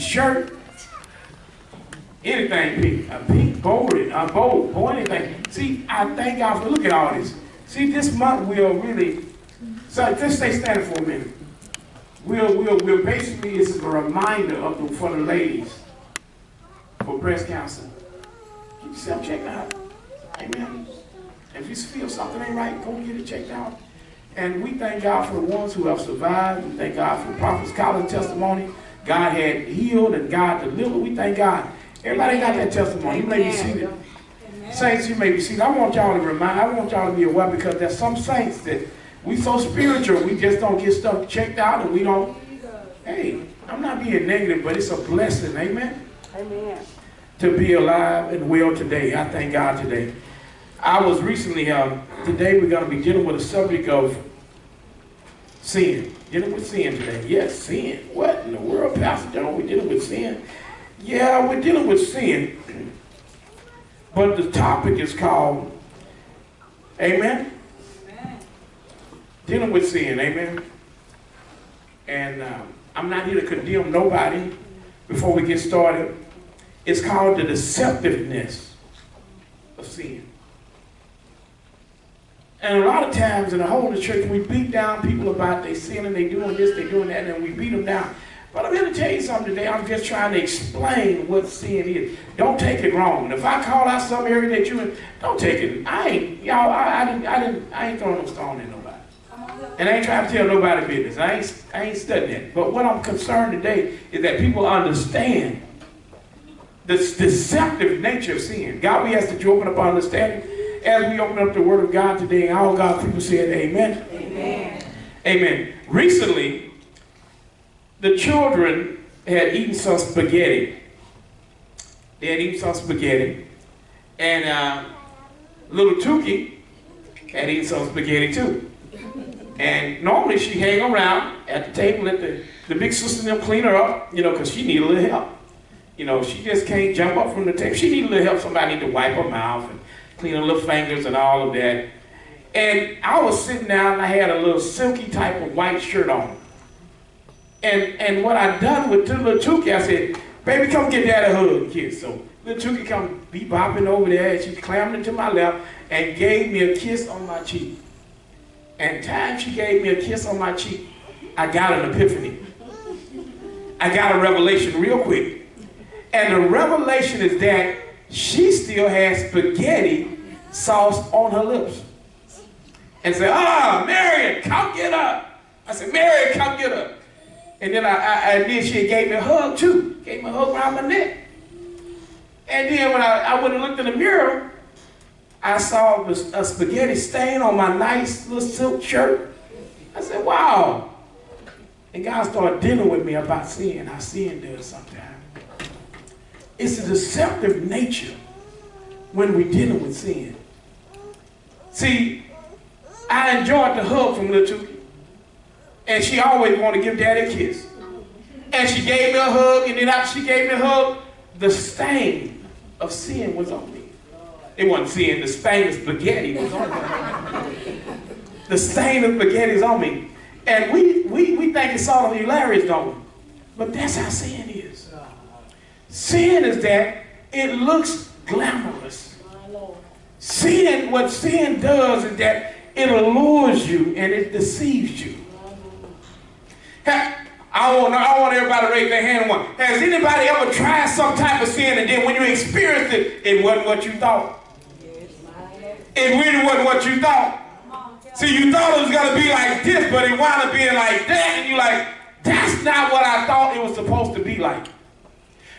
shirt, anything pink, a pink bow, anything. See, I thank God for, look at all this. See, this month we'll really, so just stay standing for a minute. We'll basically, this is a reminder for the ladies for breast cancer. Get yourself checked out. Amen. If you feel something ain't right, go get it checked out. And we thank God for the ones who have survived. We thank God for Prophet's Collins' testimony. God had healed and God delivered. We thank God. Everybody got that testimony. You may be seated. Saints, you may be seated. I want y'all to be aware, because there's some saints that we so spiritual, we just don't get stuff checked out, and we don't. Hey, I'm not being negative, but it's a blessing. Amen. Amen. To be alive and well today. I thank God today. I was recently, today we're going to be dealing with the subject of sin. Dealing with sin today. Yes, sin. What in the world, Pastor John? We're dealing with sin? Yeah, we're dealing with sin. But the topic is called, amen? Amen. Dealing with sin, amen? And I'm not here to condemn nobody before we get started. It's called the deceptiveness of sin. And a lot of times in the whole of the church, we beat down people about they sin and they doing this, they doing that, and we beat them down. But I'm here to tell you something today. I'm just trying to explain what sin is. Don't take it wrong. If I call out some area that you in, don't take it. I ain't throwing no stone at nobody. And I ain't trying to tell nobody business. I ain't studying it. But what I'm concerned today is that people understand the deceptive nature of sin. God, we ask that you open up our understanding as we open up the Word of God today. And all God's people said amen. Amen. Amen. Recently, the children had eaten some spaghetti. They had eaten some spaghetti. And little Tukey had eaten some spaghetti too. And normally she hang around at the table, let the big sister and them clean her up, you know, because she need a little help. You know, she just can't jump up from the table. She need a little help. Somebody need to wipe her mouth and clean her little fingers and all of that. And I was sitting down and I had a little silky type of white shirt on. And what I done with little Tukey, I said, baby, come get Daddy a hug and kiss. So little Tukey come be-bopping over there, and she clammed into my lap and gave me a kiss on my cheek. And time she gave me a kiss on my cheek, I got an epiphany. I got a revelation real quick. And the revelation is that she still has spaghetti sauce on her lips. And said, Marion, come get her. I said, Marion, come get her. And then she gave me a hug too. Gave me a hug around my neck. And then when I went and looked in the mirror, I saw a spaghetti stain on my nice little silk shirt. I said, wow. And God started dealing with me about sin, how sin does sometimes. It's a deceptive nature when we're dealing with sin. See, I enjoyed the hug from little Tukey. And she always wanted to give Daddy a kiss. And she gave me a hug, and then after she gave me a hug, the stain of sin was on me. It wasn't sin, the stain of spaghetti was on me. The stain of spaghetti is on me. And we think it's sort of hilarious, don't we? But that's how sin is. Sin is that it looks glamorous. Sin, what sin does is that it allures you and it deceives you. I want everybody to raise their hand. Has anybody ever tried some type of sin and then when you experienced it, it wasn't what you thought? It really wasn't what you thought. See, you thought it was going to be like this, but it wound up being like that, and you're like, that's not what I thought it was supposed to be like.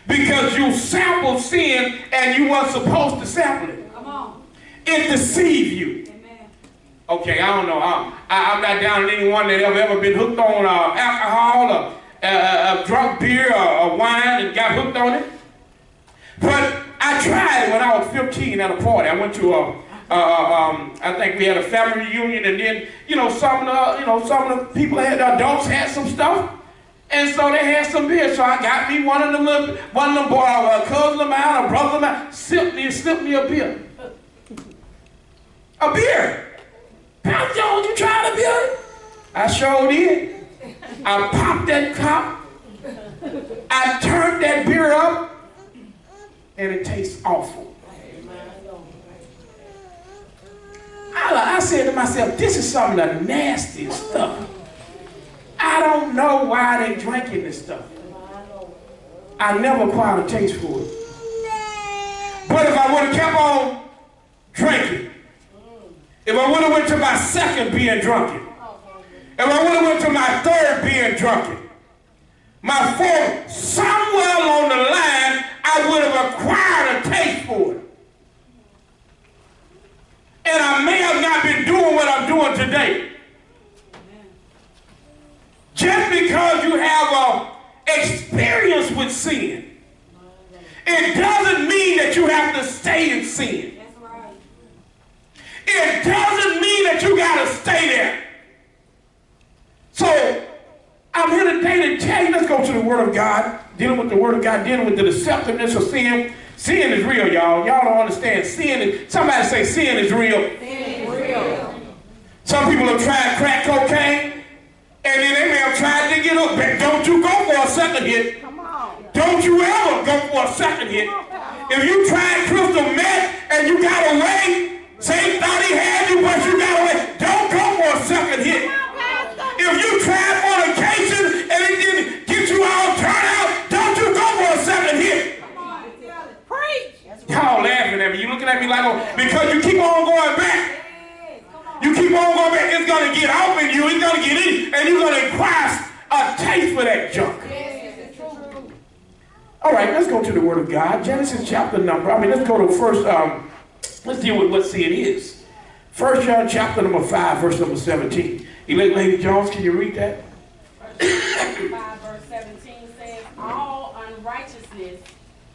Because you sampled sin and you weren't supposed to sample it. Come on. It deceived you. Amen. Okay, I don't know. I'm not down on anyone that ever been hooked on alcohol or drunk beer or wine and got hooked on it. But I tried it when I was 15 at a party. I went to I think we had a family reunion, and then some of the people adults had some stuff. And so they had some beer, so I got me one of them boys, a cousin of mine, a brother of mine, slipped me a beer. A beer. Pastor Jones, you tried a beer? I sure did. I popped that top, I turned that beer up, and it tastes awful. I said to myself, this is some of the nastiest stuff. I don't know why they drinking this stuff. I never acquired a taste for it. But if I would have kept on drinking, if I would have went to my second being drunken, if I would have went to my third being drunken, my fourth, somewhere along the line, I would have acquired a taste for it. And I may have not been doing what I'm doing today. Just because you have an experience with sin, it doesn't mean that you have to stay in sin. It doesn't mean that you got to stay there. So, I'm here today to tell you, let's go to the Word of God, dealing with the Word of God, dealing with the deceptiveness of sin. Sin is real, y'all. Y'all don't understand. Somebody say sin is real. Sin is real. Some people have tried crack cocaine, and then they may have tried to get up. But don't you go for a second hit. Come on. Don't you ever go for a second hit. If you tried crystal meth and you got away, Satan thought he had you, but you got away. Don't go for a second hit. If you tried fornication and it didn't get you all turned out, don't you go for a second hit. Y'all laughing at me. You looking at me like, oh, because you keep on going back. You keep on going back, it's going to get off in you, it's going to get in, and you're going to acquire a taste for that junk. All right, let's go to the Word of God. Genesis chapter number, let's go to first, let's deal with what sin is. 1 John chapter number 5, verse number 17. Elect Lady Jones, can you read that? 5 verse 17 says, all unrighteousness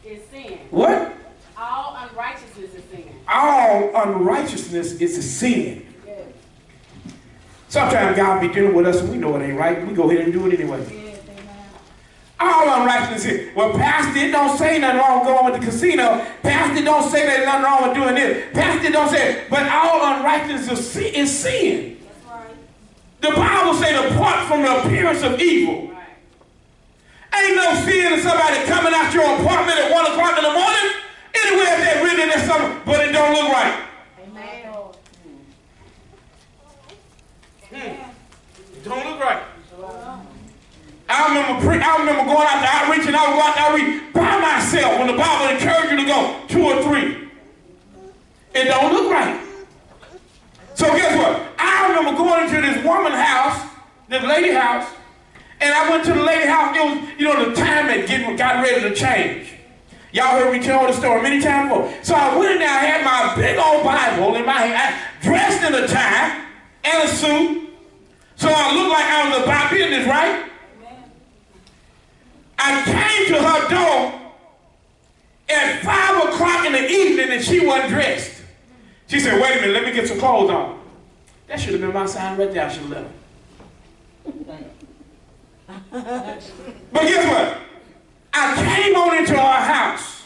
is sin. What? All unrighteousness is sin. All unrighteousness is a sin. Sometimes God be dealing with us and we know it ain't right. We go ahead and do it anyway. All unrighteousness is. Well, Pastor, it don't say nothing wrong going with the casino. Pastor, don't say there's nothing wrong with doing this. Pastor, don't say it. But all unrighteousness is sin. That's right. The Bible says apart from the appearance of evil. Right. Ain't no sin in somebody coming out your apartment at 1 o'clock in the morning. Anywhere that written in there something, but it don't look right. Amen. It don't look right. I remember going out to outreach, and I would go out to outreach by myself when the Bible encouraged you to go 2 or 3. It don't look right. So guess what? I remember going into this woman's house, this lady house, and I went to the lady house. It was, the time had got ready to change. Y'all heard me tell the story many times before. So I went in there, I had my big old Bible in my hand, dressed in a tie and a suit. So I looked like I was about business, right? I came to her door at 5 o'clock in the evening and she wasn't dressed. She said, wait a minute, let me get some clothes on. That should have been my sign right there. I should have let her. But guess what? I came on into our house.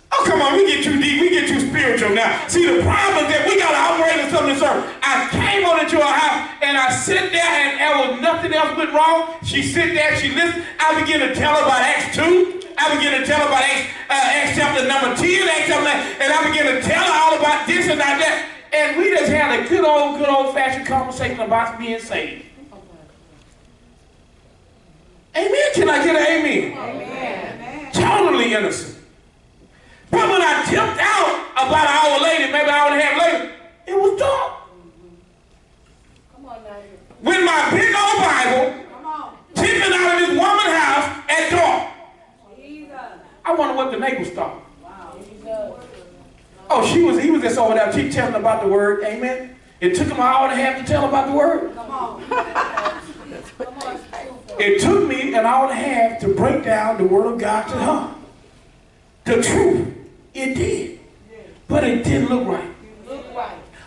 Oh, come on, we get too deep, we get too spiritual now. See, the problem is that we got to operate in something certain. I came on into our house, and I sit there, and there was nothing else went wrong. She sit there, she listened. I began to tell her about Acts 2. I began to tell her about Acts chapter number 10, Acts chapter 9, and I began to tell her all about this and that. And we just had a good old-fashioned conversation about being saved. Amen? Can I get an amen? Amen. Totally innocent. But when I tipped out about an hour later, maybe an hour and a half later, it was dark. Come on now. With my big old Bible, tipping out of this woman's house at dark. I wonder what the neighbors thought. Wow. Oh, he was just over there keep telling about the word. Amen. It took him an hour and a half to tell about the word. Come on. It took me an hour and a half to break down the word of God to her. The truth. It did. But it didn't look right.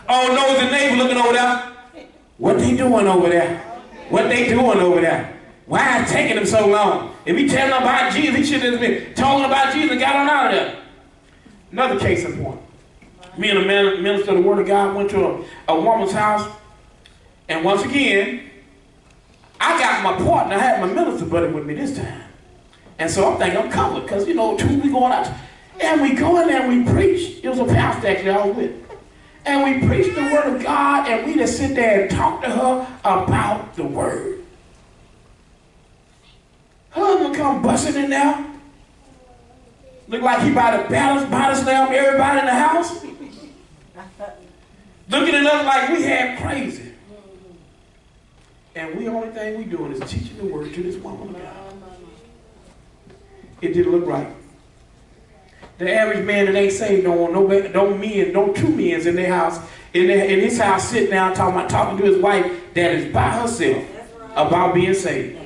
Oh, no, the neighbor looking over there. What they doing over there? What they doing over there? Why is it taking them so long? If he telling them about Jesus, he should have been talking about Jesus and got on out of there. Another case in point. Me and a minister of the Word of God went to a woman's house, and once again, I got my partner, I had my minister buddy with me this time. And so I'm thinking I'm covered because, you know, we going out. And we go in there and we preach. It was a pastor actually I was with. And we preached the word of God, and we just sit there and talk to her about the word. Husband come busting in there. Look like he about to body slam everybody in the house. Looking at us like we had crazy. And the only thing we doing is teaching the word to this woman of God. It didn't look right. The average man that ain't saved don't want no two men in their house, in his house, sitting down talking to his wife that is by herself about being saved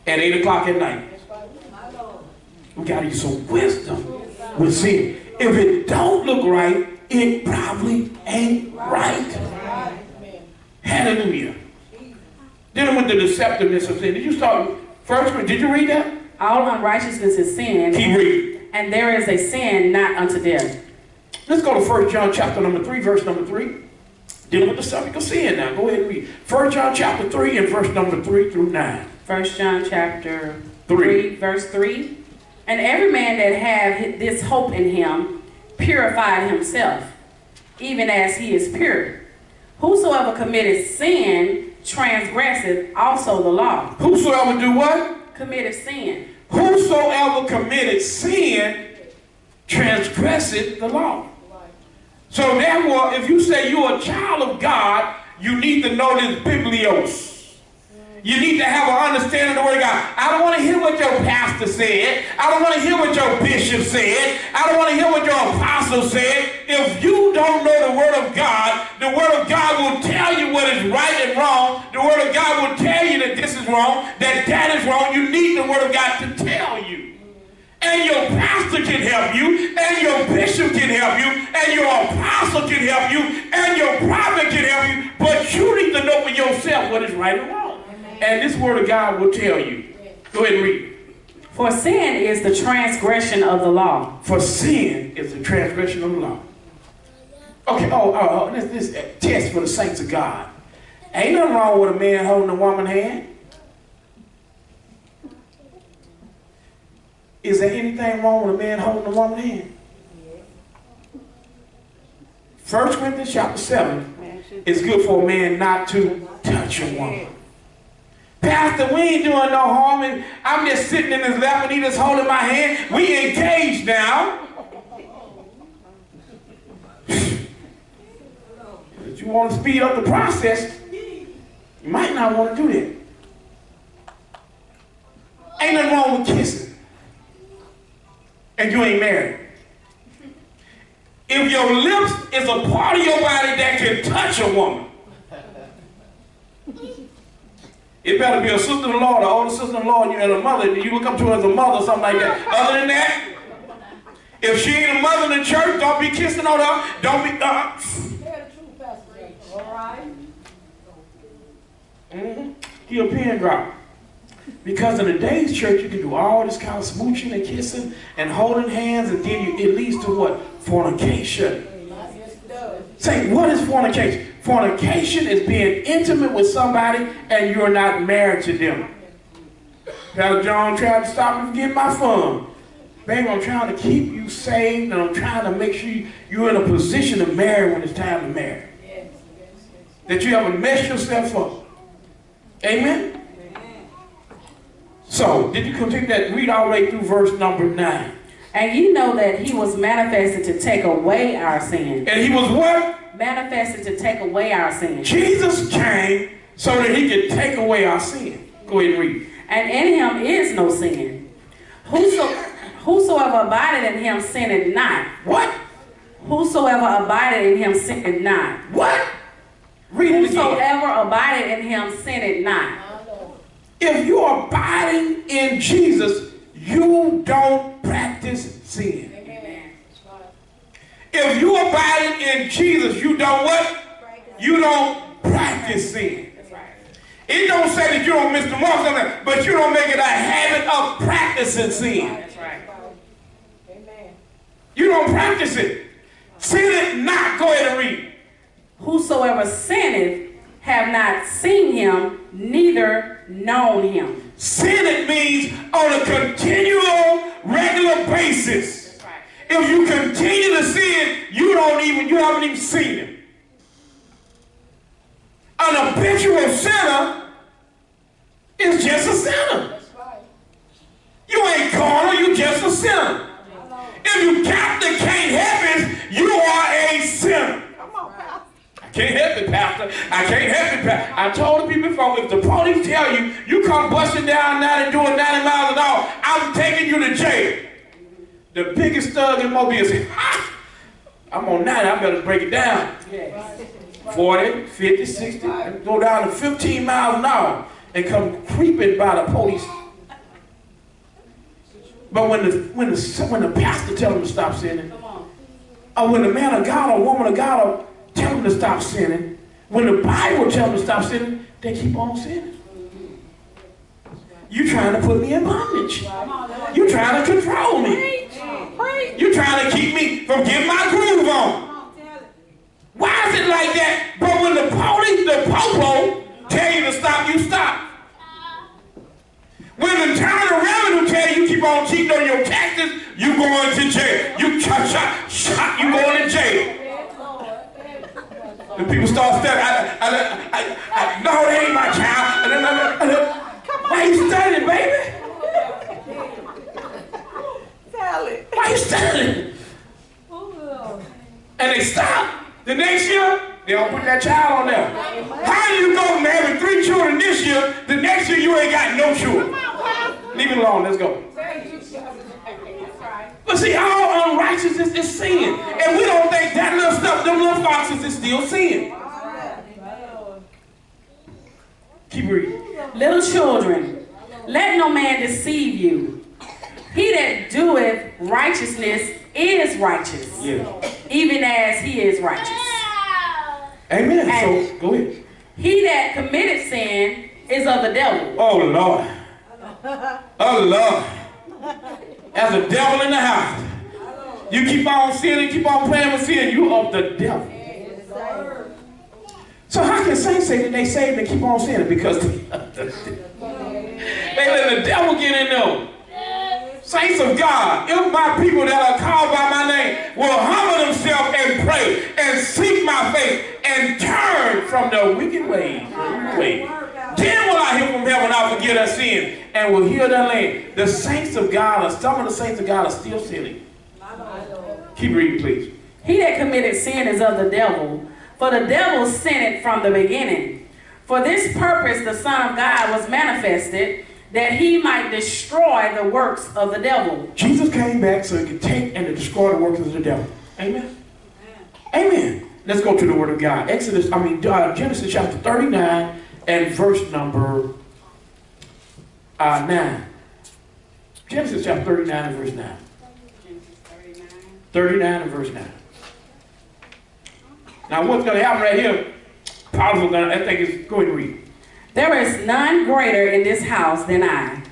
at 8 o'clock at night. We got to use some wisdom with sin. If it don't look right, it probably ain't right. Hallelujah. Dealing with the deceptiveness of sin. Did you start first? Did you read that? All unrighteousness is sin. Keep reading. And there is a sin not unto death. Let's go to 1 John chapter number 3, verse number 3. Dealing with the subject of sin now. Go ahead and read. 1 John chapter 3 and verse number 3 through 9. 1 John chapter 3, verse 3. And every man that hath this hope in him purified himself, even as he is pure. Whosoever committeth sin transgresseth also the law. Whosoever do what? Committeth sin. Whosoever committed sin transgresseth the law. So therefore, if you say you're a child of God, you need to know this biblios. You need to have an understanding of the word of God. I don't want to hear what your pastor said. I don't want to hear what your bishop said. I don't want to hear what your apostle said. If you don't know the word of God will tell you what is right and wrong. The word of God will tell you that this is wrong, that is wrong. You need the word of God to tell you. And your pastor can help you, and your bishop can help you, and your apostle can help you, and your prophet can help you, but you need to know for yourself what is right and wrong. And this word of God will tell you. Go ahead and read. For sin is the transgression of the law. For sin is the transgression of the law. Okay, this test for the saints of God. Ain't nothing wrong with a man holding a woman's hand. Is there anything wrong with a man holding a woman's hand? 1 Corinthians chapter 7, it's good for a man not to touch a woman. Pastor, we ain't doing no harm, and I'm just sitting in his lap and he just holding my hand. We engaged now. If you want to speed up the process, you might not want to do that. Ain't nothing wrong with kissing. And you ain't married. If your lips is a part of your body that can touch a woman, it better be a sister-in-law, the older sister-in-law, and a mother, and you look up to her as a mother or something like that. Other than that, if she ain't a mother in the church, don't be kissing on her. Don't be... All right. He a pin drop. Because in today's church, you can do all this kind of smooching and kissing and holding hands, and then it leads to what? Fornication. Say, what is fornication? Fornication is being intimate with somebody and you're not married to them. Pastor John tried to stop me from getting my fun. Baby, I'm trying to keep you saved, and I'm trying to make sure you're in a position to marry when it's time to marry. That you haven't messed yourself up. Amen? So, did you continue that? Read all the way through verse number 9. And you know that he was manifested to take away our sin. And he was what? Manifested to take away our sin. Jesus came so that he could take away our sin. Go ahead and read. And in him is no sin. Whosoever abideth in him sinneth not. What? Whosoever abideth in him sinneth not. What? Read it again. Whosoever abideth in him sinneth not. If you are abiding in Jesus, you don't practice sin. Amen. If you abiding in Jesus, you don't what? You don't practice sin. That's right. It don't say that you don't miss the mark, but you don't make it a habit of practicing sin. That's right. Amen. You don't practice it. Sin it not. Go ahead and read. Whosoever sinneth have not seen him, neither known him. Sinning means on a continual, regular basis. That's right. If you continue to sin, you haven't even seen him. An habitual sinner is just a sinner. That's right. You ain't carnal, you just a sinner. If you can't help it, you are a sinner. Come on, Pastor. I can't help it, Pastor. I can't help it, Pastor. I told the people before, if the police tell you, you come busting down 90 doing 90 miles an hour, I'm taking you to jail. The biggest thug in Mobile says, ha! I'm on 90, I better break it down. Yes. 40, 50, 60, go down to 15 miles an hour and come creeping by the police. But when the pastor tells them to stop sinning, or when the man of God or woman of God tell them to stop sinning, when the Bible tells them to stop sinning, they keep on sinning. You trying to put me in bondage. You trying to control me. You trying to keep me from getting my groove on. Why is it like that? But when the police, the popo, tell you to stop, you stop. When the Internal Revenue tell you keep on cheating on your taxes, you going to jail. You shot, you going to jail. The people start studying. No, they ain't my child. Why you studying, baby? Tell it. Why you studying? And they stop. The next year, they don't put that child on there. How do you go from having 3 children this year, the next year you ain't got no children? Leave it alone, let's go. But see, all unrighteousness is sin. And we don't think that little stuff, them little foxes is still sin. Keep reading. Little children, let no man deceive you. He that doeth righteousness is righteous, even as he is righteous. Amen. And so, go ahead. He that committed sin is of the devil. Oh, Lord. Oh, Lord. As a devil in the house. You keep on sinning, keep on playing with sin, you of the devil. So how can saints say that they saved and keep on sinning? Because they let the devil get in them. Saints of God, if my people that are called by my name will humble themselves and pray and seek my face and turn from their wicked ways, then will I hear from heaven, I'll forgive their sin and will heal their land. The saints of God, or some of the saints of God are still sinning. Keep reading, please. He that committed sin is of the devil, for the devil sinned from the beginning. For this purpose the Son of God was manifested, that he might destroy the works of the devil. Jesus came back so he could take and to destroy the works of the devil. Amen? Amen. Let's go to the Word of God. Genesis chapter 39 and verse number 9. Genesis chapter 39 and verse 9. 39 and verse 9. Now what's going to happen right here? Paul's going to, I think it's, go ahead and read. There is none greater in this house than I.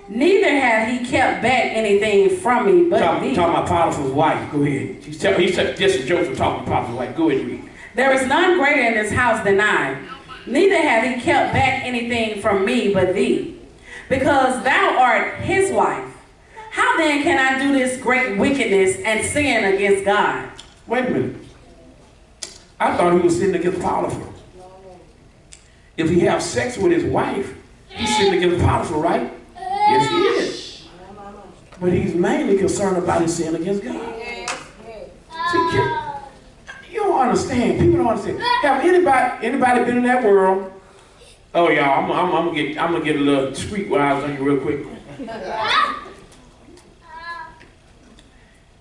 Neither hath he kept back anything from me but thee. Talking about Potiphar's wife. Go ahead. He said, this is Joseph talking about Potiphar's wife. Go ahead and read. There is none greater in this house than I. Neither hath he kept back anything from me but thee. Because thou art his wife. How then can I do this great wickedness and sin against God? Wait a minute. I thought he was sinning against Potiphar. If he have sex with his wife, he's sinning against Potiphar, right? Yes, he is. But he's mainly concerned about his sin against God. See, you don't understand. People don't understand. Have anybody been in that world? Oh, y'all, I'm gonna get a little streetwise on you real quick.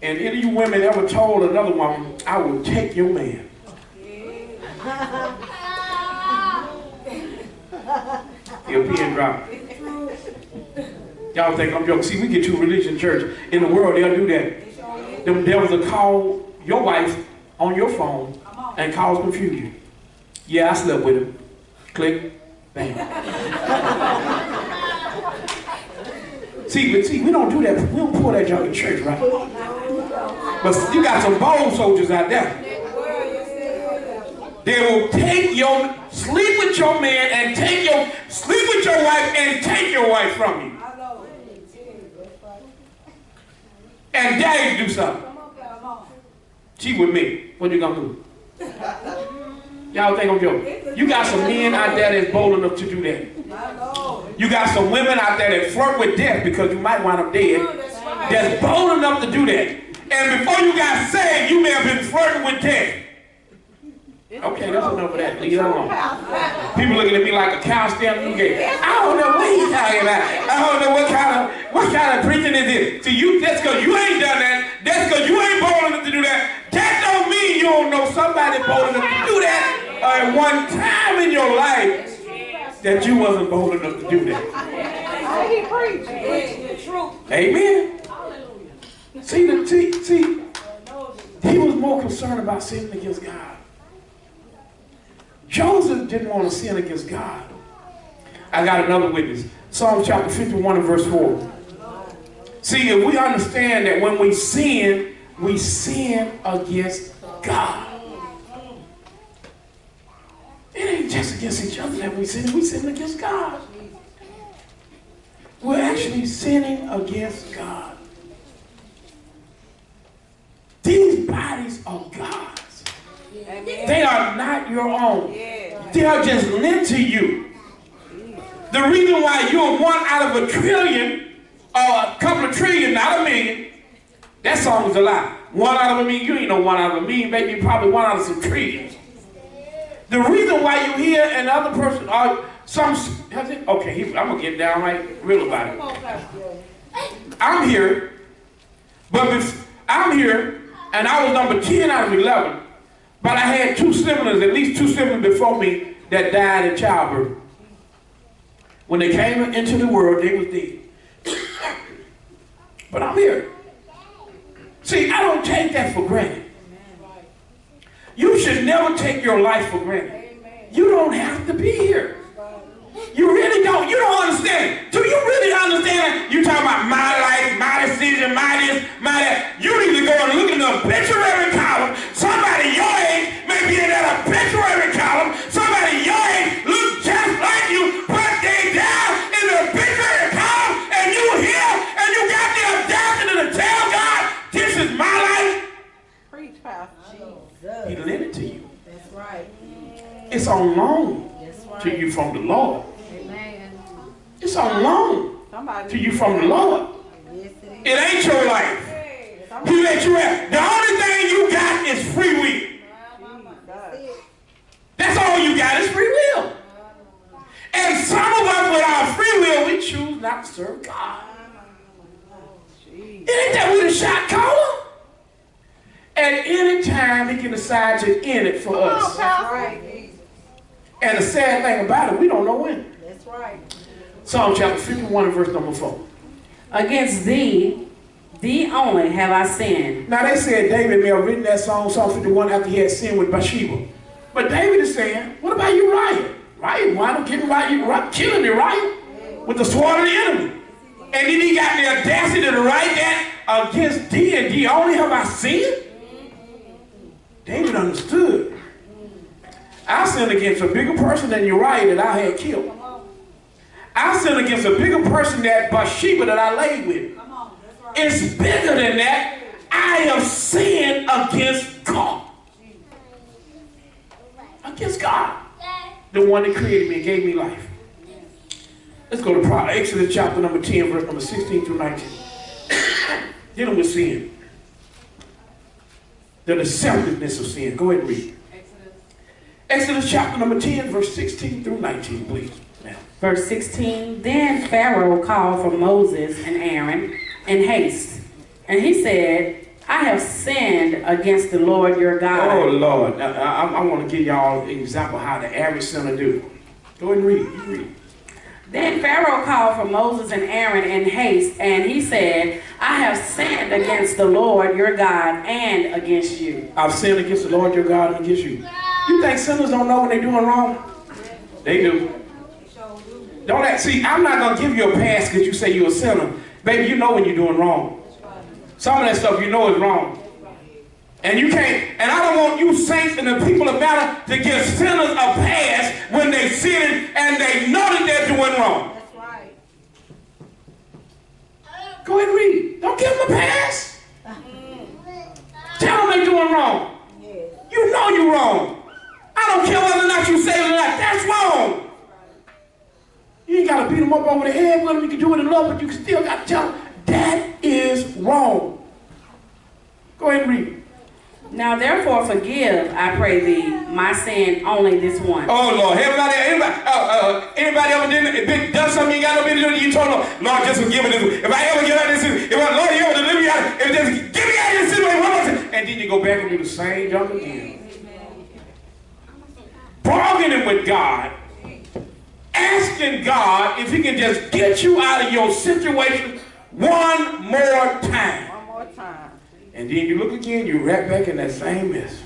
And any of you women ever told another woman, I will take your man? He'll be in drop. Y'all think I'm joking. See, we get to a religion church. In the world, they'll do that. Them devils will call your wife on your phone and cause confusion. Yeah, I slept with him. Click. Bam. See, we don't do that. We don't pull that junk in church, right? But you got some bold soldiers out there. They will take your... sleep with your man and sleep with your wife and take your wife from you. And daddy do something. She with me. What you gonna do? Y'all think I'm joking? You got some men out there that's bold enough to do that. You got some women out there that flirt with death because you might wind up dead. That's bold enough to do that. And before you got saved, you may have been flirting with death. Okay, that's enough of that. Leave it alone. People looking at me like a cow standing in the gate. I don't know what he's talking about. I don't know what kind of preaching is this. See, that's because you ain't done that. That's because you ain't bold enough to do that. That don't mean you don't know somebody bold enough to do that at one time in your life that you wasn't bold enough to do that. He preached the truth. Amen. See, he was more concerned about sinning against God. Joseph didn't want to sin against God. I got another witness. Psalm chapter 51 and verse 4. See, if we understand that when we sin against God. It ain't just against each other that we sin against God. We're actually sinning against God. These bodies are God's. They are not your own. They are just lent to you. The reason why you're one out of a trillion, or a couple of trillion, not a million, that song is a lie. One out of a million, you ain't no one out of a million, baby, probably one out of some trillions. The reason why you're here and the other person are okay, I'm going to get downright real about it. I'm here, and I was number 10 out of 11. But I had at least two siblings before me that died in childbirth. When they came into the world, they was dead. But I'm here. See, I don't take that for granted. You should never take your life for granted. You don't have to be here. You really don't. You don't understand. Do you really understand? You talking about my life, my decision, my this, my that. You need to go and look in the obituary column. Somebody your age may be in that obituary column. Somebody your age look just like you, but they down in the obituary column, and you here, and you got the audacity to tell God, this is my life. Preach, Pastor. He lent it to you. That's right. It's on loan to you from the Lord. It's on loan to you from the Lord. It ain't your life. He let you have. The only thing you got is free will. That's all you got is free will. And some of us with our free will, we choose not to serve God. It ain't that we the shot caller. At any time, he can decide to end it for us. And the sad thing about it, we don't know when. That's right. Psalm chapter 51 and verse number 4. Against thee only have I sinned. Now they said David may have written that song, Psalm 51, after he had sinned with Bathsheba. But David is saying, what about Uriah? Uriah wound up getting killing Uriah with the sword of the enemy. And then he got the audacity to write that against thee, and thee only have I sinned? David understood. I sinned against a bigger person than Uriah that I had killed. I sinned against a bigger person than Bathsheba that I laid with. It's bigger than that. I have sinned against God. Against God. The one that created me and gave me life. Let's go to Exodus chapter number 10, verse number 16 through 19. Dealing with sin. The deceptiveness of sin. Go ahead and read. Exodus chapter number 10, verse 16 through 19, please. Now. Verse 16, then Pharaoh called for Moses and Aaron in haste. And he said, I have sinned against the Lord your God. Oh, Lord. I want to give y'all an example how the average sinner do. Go ahead and read. You read. Then Pharaoh called for Moses and Aaron in haste, and he said, I have sinned against the Lord your God and against you. I've sinned against the Lord your God and against you. You think sinners don't know when they're doing wrong? They do. Don't act. See, I'm not going to give you a pass because you say you're a sinner. Baby, you know when you're doing wrong. Some of that stuff you know is wrong. And you can't, and I don't want you saints and the people of Manna to give sinners a pass when they sin and they know that they're doing wrong. That's right. Go ahead and read. Don't give them a pass. Tell them they're doing wrong. Yes. You know you're wrong. I don't care whether or not you say it or not. That's wrong. You ain't got to beat them up over the head with them. You can do it in love, but you still got to tell them that is wrong. Go ahead and read. Now therefore forgive, I pray thee, my sin only this one. Oh Lord, anybody ever done something you got no business doing? You told Lord, just forgive me this. If I ever get out of this, Lord, you ever deliver me out, if just get me out of this situation, and then you go back and do the same junk again. Bargaining with God, asking God if He can just get you out of your situation one more time. One more time. And then you look again, you're right back in that same mess.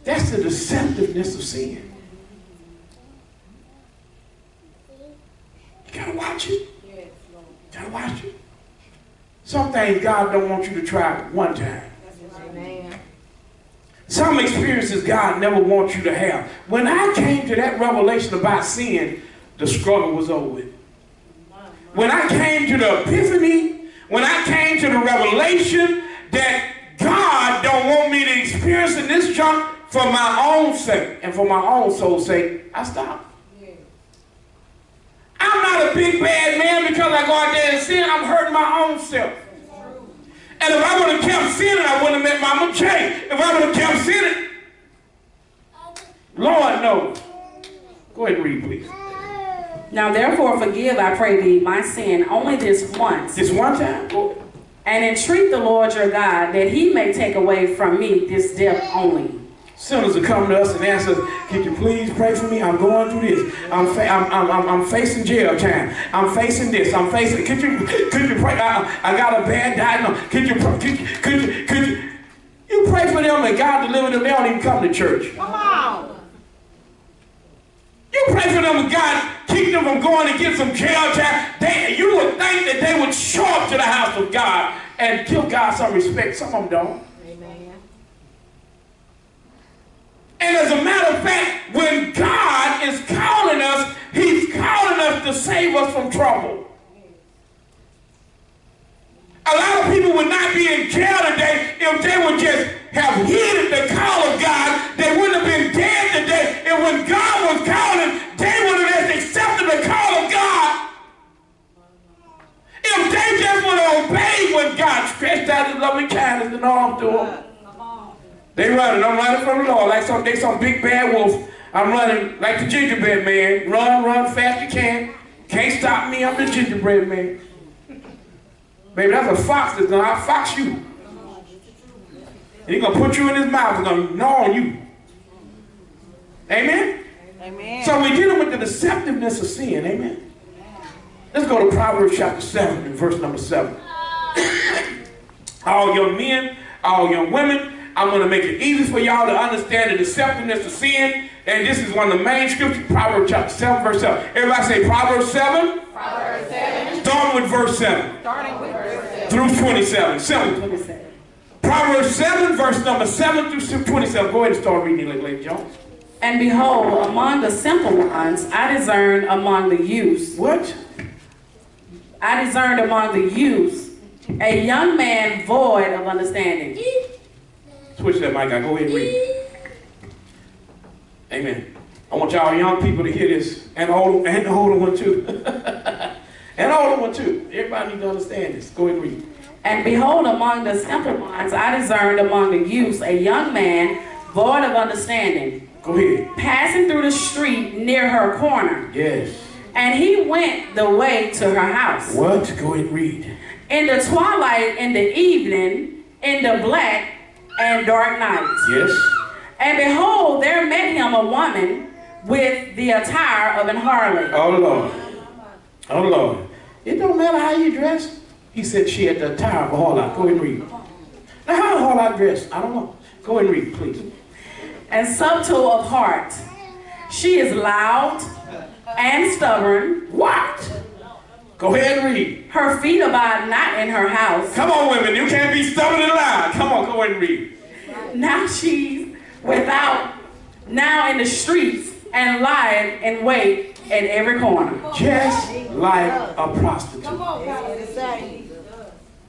That's the deceptiveness of sin. You gotta watch it. You gotta watch it. Some things God don't want you to try one time. Amen. Some experiences God never wants you to have. When I came to that revelation about sin, the struggle was over with. When I came to the epiphany, when I came to the revelation that God don't want me to experience in this junk for my own sake and for my own soul's sake, I stopped. I'm not a big bad man because I go out there and sin. I'm hurting my own self. And if I would have kept sinning, I wouldn't have met Mama J. If I would have kept sinning, Lord knows. Go ahead and read, please. Now therefore forgive, I pray thee, my sin only this once. This one time? And entreat the Lord your God that He may take away from me this death only. Sinners will come to us and ask us, can you please pray for me? I'm going through this. I'm facing jail time. I'm facing this. I'm facing, could you pray? I got a bad diagnosis. Could you pray for them and God deliver them? They don't even come to church. Come on. You pray for them and God keep them from going and get some jail time. You would think that they would show up to the house of God and give God some respect. Some of them don't. Amen. And as a matter of fact, when God is calling us, He's calling us to save us from trouble. A lot of people would not be in jail today if they would just have heeded the call of God. They wouldn't have been dead today. And when God was calling, they would have just accepted the call of God. If they just would have obeyed when God stretched out His loving kindness and arm to them. They running. I'm running from the Lord like some big bad wolf. I'm running like the gingerbread man. Run fast you can. Can't stop me. I'm the gingerbread man. Baby, that's a fox that's gonna outfox you. And he's gonna put you in his mouth and gonna gnaw on you. Amen? Amen. So we're dealing with the deceptiveness of sin. Amen? Let's go to Proverbs chapter 7 and verse number 7. All young men, all young women, I'm going to make it easy for y'all to understand the deceptiveness of sin. And this is one of the main scriptures, Proverbs chapter 7, verse 7. Everybody say Proverbs 7. Proverbs 7. Starting with verse 7. Starting with verse 7. Through 27. Simple. 27. Proverbs 7, verse number 7 through 27. Go ahead and start reading it, Lady Jones. And behold, among the simple ones, I discerned among the youths. What? I discerned among the youths a young man void of understanding. Switch that mic out. Go ahead and read. Amen. I want y'all young people to hear this. And the older one too. And the older one too. Everybody needs to understand this. Go ahead and read. And behold, among the simple ones, I discerned among the youths a young man void of understanding. Go ahead. Passing through the street near her corner. Yes. And he went the way to her house. What? Go ahead and read. In the twilight, in the evening, in the black and dark nights. Yes. And behold, there met him a woman with the attire of an harlot. Oh Lord. Oh Lord. It don't matter how you dress. He said she had the attire of a harlot. Go ahead and read. Now how a harlot dress? I don't know. Go ahead and read, please. And subtle of heart. She is loud and stubborn. What? Go ahead and read. Her feet abide not in her house. Come on, women. You can't be stubborn and loud. Come on, go ahead and read. Now she's without, now in the streets, and lying in wait at every corner. Just like a prostitute.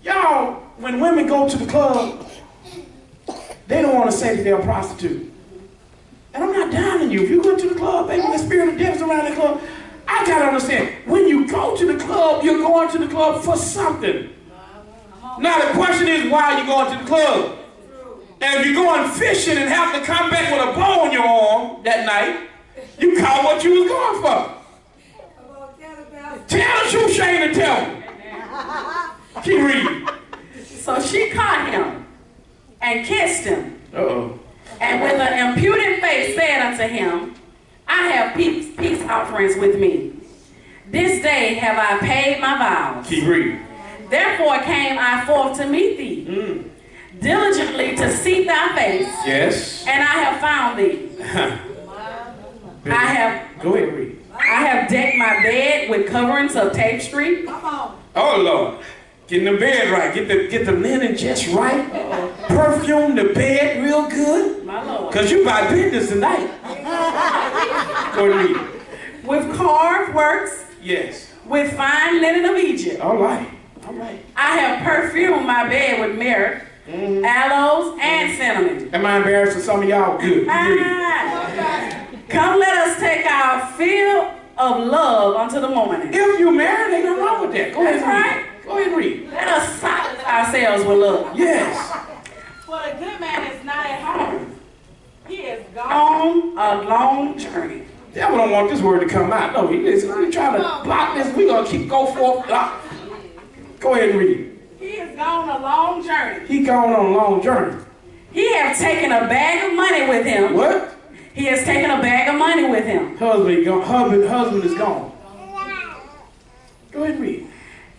Y'all, when women go to the club, they don't want to say that they're a prostitute. And I'm not downing you. If you go to the club, baby, the spirit of death is around the club. I gotta understand, when you go to the club, you're going to the club for something. Now the question is, why are you going to the club? And if you're going fishing and have to come back with a bow on your arm that night, you caught what you was going for. Tell the truth, Shane, and tell me. Keep reading. So she caught him and kissed him. Uh-oh. And with an impudent face said unto him, I have peace offerings with me. This day have I paid my vows. Keep reading. Therefore came I forth to meet thee, diligently to seek thy face. Yes. And I have found thee. Go ahead and read. I have decked my bed with coverings of tapestry. Oh Lord. Getting the bed right. Get the linen just right. Perfume the bed real good. My Lord. Because you buy business tonight. Go ahead and read. With carved works. Yes. With fine linen of Egypt. All right. All right. I have perfumed my bed with myrrh, aloes, and cinnamon. Am I embarrassed of some of y'all? Good. Come let us take our fill of love unto the morning. If you married, ain't nothing wrong with that. Go ahead and read. Go ahead and read. Let us silence ourselves with love. Yes. For the good man is not at home. He is gone a long journey. The devil don't want this word to come out. No, he's trying to block this. We're going to go forth. Go ahead and read. He is gone a long journey. He gone on a long journey. He have taken a bag of money with him. What? He has taken a bag of money with him. Husband is gone. Go ahead and read.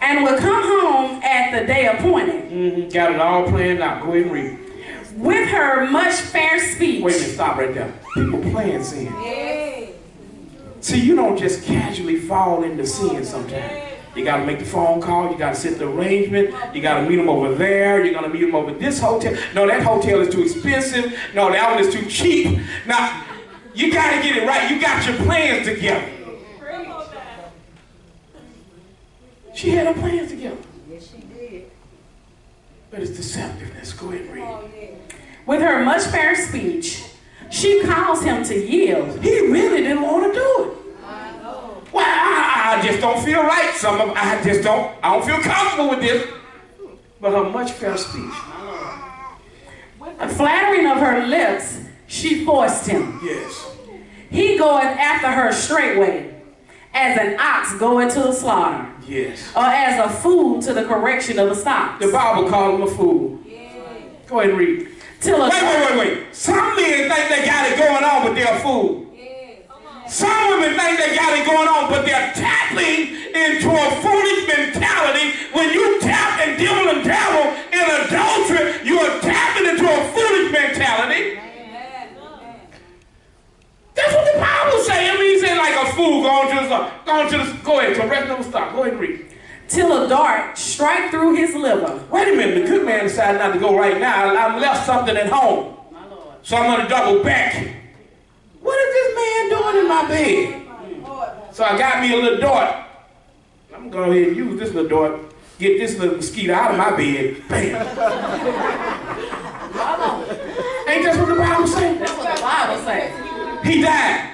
And will come home at the day appointed. Got it all planned out. Go ahead and read. With her much fair speech. Wait a minute, stop right there. People playing sin. Yeah. See, you don't just casually fall into sin sometimes. You got to make the phone call. You got to set the arrangement. You got to meet them over there. You're going to meet them over this hotel. No, that hotel is too expensive. No, that one is too cheap. Now, you got to get it right. You got your plans together. She had her plans together. Yes, she did. But it's deceptiveness. Go ahead and read. With her much fair speech, she caused him to yield. He really didn't want to do it. Well, I just don't feel right. I don't feel comfortable with this. But her much fair speech. With the flattering of her lips, she forced him. Yes. He goeth after her straightway, as an ox goeth to the slaughter. Yes. Or as a fool to the correction of the stocks. The Bible called him a fool. Yeah. Go ahead and read. Wait. Some men think they got it going on, but they're a fool. Some women think they got it going on, but they're tapping into a foolish mentality. When you tap and dibble and dabble in adultery, you are tapping into a foolish mentality. That's what the Bible says. I mean, he said like a fool going to the go ahead, so rest of the stop. Go ahead and read. Till a dart strike through his liver. Wait a minute, the good man decided not to go right now. I left something at home. My Lord. So I'm going to double back. What is this man doing in my bed? So I got me a little dart. I'm going to go ahead and use this little dart. Get this little mosquito out of my bed. Bam. Ain't that what the Bible says? That's what the Bible says. He died.